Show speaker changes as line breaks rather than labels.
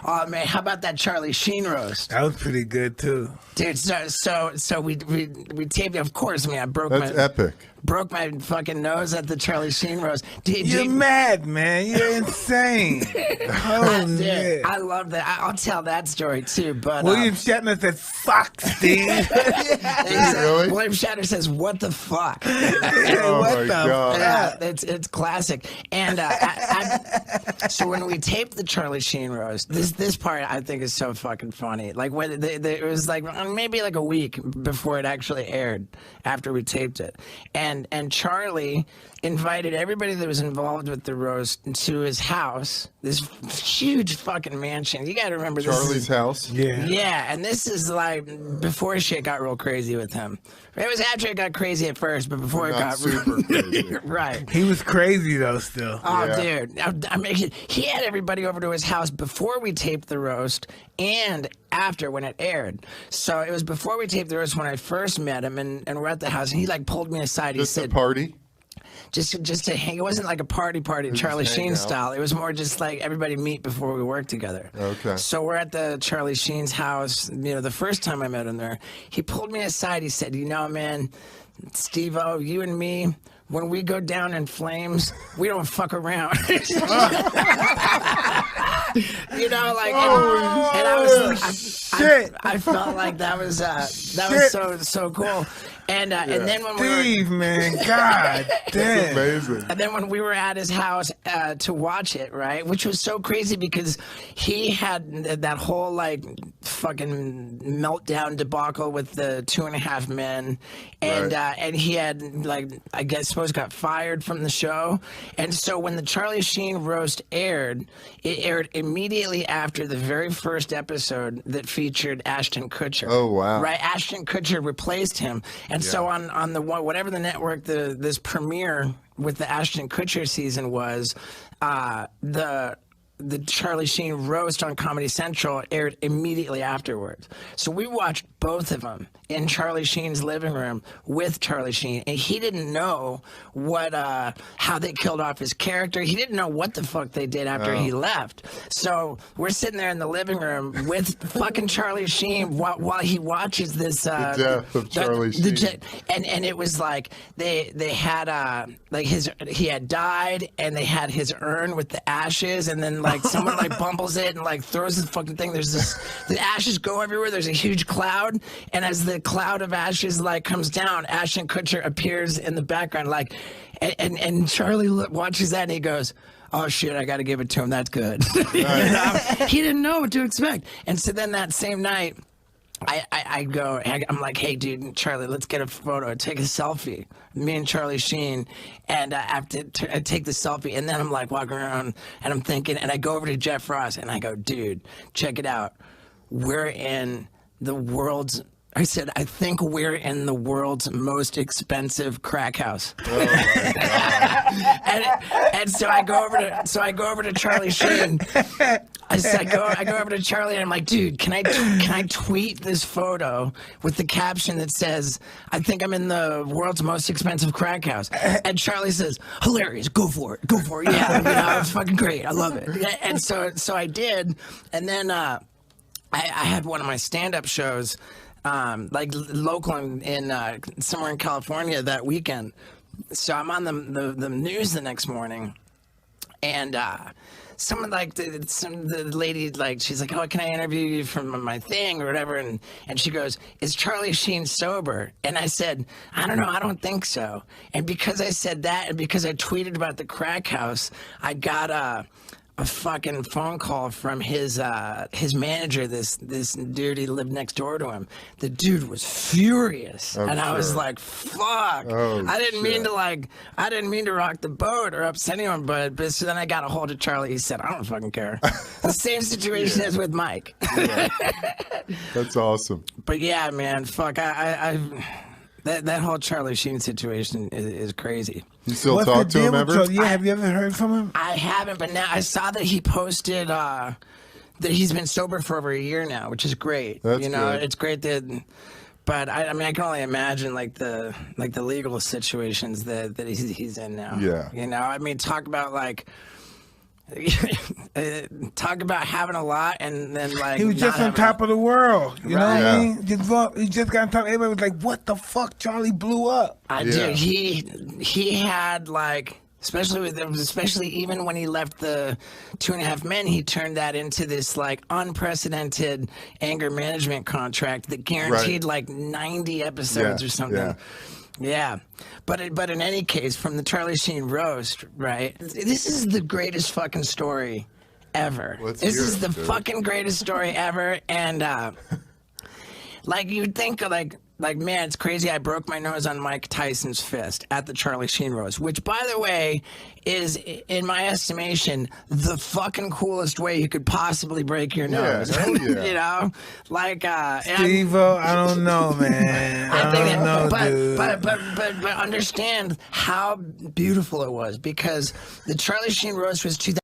Oh man, how about that Charlie Sheen roast?
That was pretty good too,
dude. So we taped it. Of course, I mean, I broke
That's epic.
Broke my fucking nose at the Charlie Sheen roast.
You're mad, man. You're insane. Oh,
dude, I love that. I'll tell that story too. But
William Shatner said, "Fuck, Steve."
Really?
William Shatner says, "What the fuck?"
Oh
what
my
the
God.
Yeah, it's classic. And so when we taped the Charlie Sheen roast, this part I think is so fucking funny. Like when it was like maybe like a week before it actually aired, after we taped it, and Charlie invited everybody that was involved with the roast to his house, this huge fucking mansion. You got to remember this.
Charlie's house?
Yeah.
Yeah, and this is like before shit got real crazy with him. It was after it got crazy at first, but before it got
super crazy.
right.
He was crazy though still.
Oh,
Yeah.
dude. I mean, he had everybody over to his house before we taped the roast and after when it aired. So it was before we taped the roast when I first met him, and we're at the house, and he like pulled me aside. He
Just
said,
a party?
just to hang. It wasn't like a party Charlie
just hang
Sheen
out.
style. It was more just like everybody meet before we work together.
Okay.
So we're at the Charlie Sheen's house. You know, the first time I met him there, he pulled me aside. He said, "You know, man, Steve-O, you and me, when we go down in flames, we don't fuck around." You know, like, and I felt like that was so cool. And then when
Steve, man, God damn.
Amazing.
And then when we were at his house to watch it, right, which was so crazy because he had that whole like fucking meltdown debacle with the 2.5 Men, and and he had like I guess got fired from the show, and so when the Charlie Sheen roast aired, it aired immediately after the very first episode that featured Ashton Kutcher.
Oh wow!
Right, Ashton Kutcher replaced him, and so on the whatever the network this premiere with the Ashton Kutcher season was, the Charlie Sheen roast on Comedy Central aired immediately afterwards. So we watched both of them in Charlie Sheen's living room with Charlie Sheen, and he didn't know what how they killed off his character. He didn't know what the fuck they did after he left. So we're sitting there in the living room with fucking Charlie Sheen while he watches this
the death of Charlie Sheen.
And it was like they had like he had died, and they had his urn with the ashes, and then like someone like bumbles it and like throws the fucking thing. There's the ashes go everywhere. There's a huge cloud, and as the cloud of ashes like comes down, Ashton Kutcher appears in the background, like, and Charlie watches that and he goes, "Oh shit, I got to give it to him. That's good." You know? He didn't know what to expect, and so then that same night, I'm like, "Hey, dude, Charlie, let's get a photo, take a selfie, me and Charlie Sheen." And I have to I take the selfie, and then I'm like walking around, and I'm thinking, and I go over to Jeff Ross, and I go, "Dude, check it out. We're in the world's," I said, "I think we're in the world's most expensive crack house." Oh my God. and so I go over to Charlie Sheen. I go over to Charlie and I'm like, "Dude, can I tweet this photo with the caption that says, 'I think I'm in the world's most expensive crack house'?" And Charlie says, "Hilarious, go for it, yeah, you know, it's fucking great, I love it." And so I did, and then I had one of my stand-up shows, like local in somewhere in California that weekend. So I'm on the news the next morning, and someone like the lady, like, she's like, "Oh, can I interview you from my thing or whatever?" And she goes, "Is Charlie Sheen sober?" And I said, "I don't know, I don't think so." And because I said that, and because I tweeted about the crack house, I got a fucking phone call from his manager, this dude, he lived next door to him. The dude was furious. And I was like, fuck.
Oh,
I didn't mean to rock the boat or upset anyone, but so then I got a hold of Charlie. He said, "I don't fucking care." The same situation as with Mike.
That's awesome.
But yeah, man, fuck, that whole Charlie Sheen situation is crazy.
You still talk to him ever?
Yeah, have you ever heard from him?
I haven't, but now I saw that he posted that he's been sober for over a year now, which is great.
That's
you know,
good.
it's great that. But I mean, I can only imagine like the legal situations that he's in now.
Yeah.
You know, I mean, talk about like Talk about having a lot and then like
he was just on top of the world. You know what I mean? He just got on top. Everybody was like, "What the fuck? Charlie blew up."
Dude, he had like. Especially even when he left the 2.5 Men, he turned that into this like unprecedented anger management contract that guaranteed like 90 episodes or something. Yeah. But in any case, from the Charlie Sheen roast, right? This is the greatest fucking story ever. This is the fucking greatest story ever, and like you'd think like, man, it's crazy. I broke my nose on Mike Tyson's fist at the Charlie Sheen roast, which, by the way, is, in my estimation, the fucking coolest way you could possibly break your nose. You know, like
Steve-O, I don't know, man. I don't know, dude.
But understand how beautiful it was, because the Charlie Sheen roast was 2000.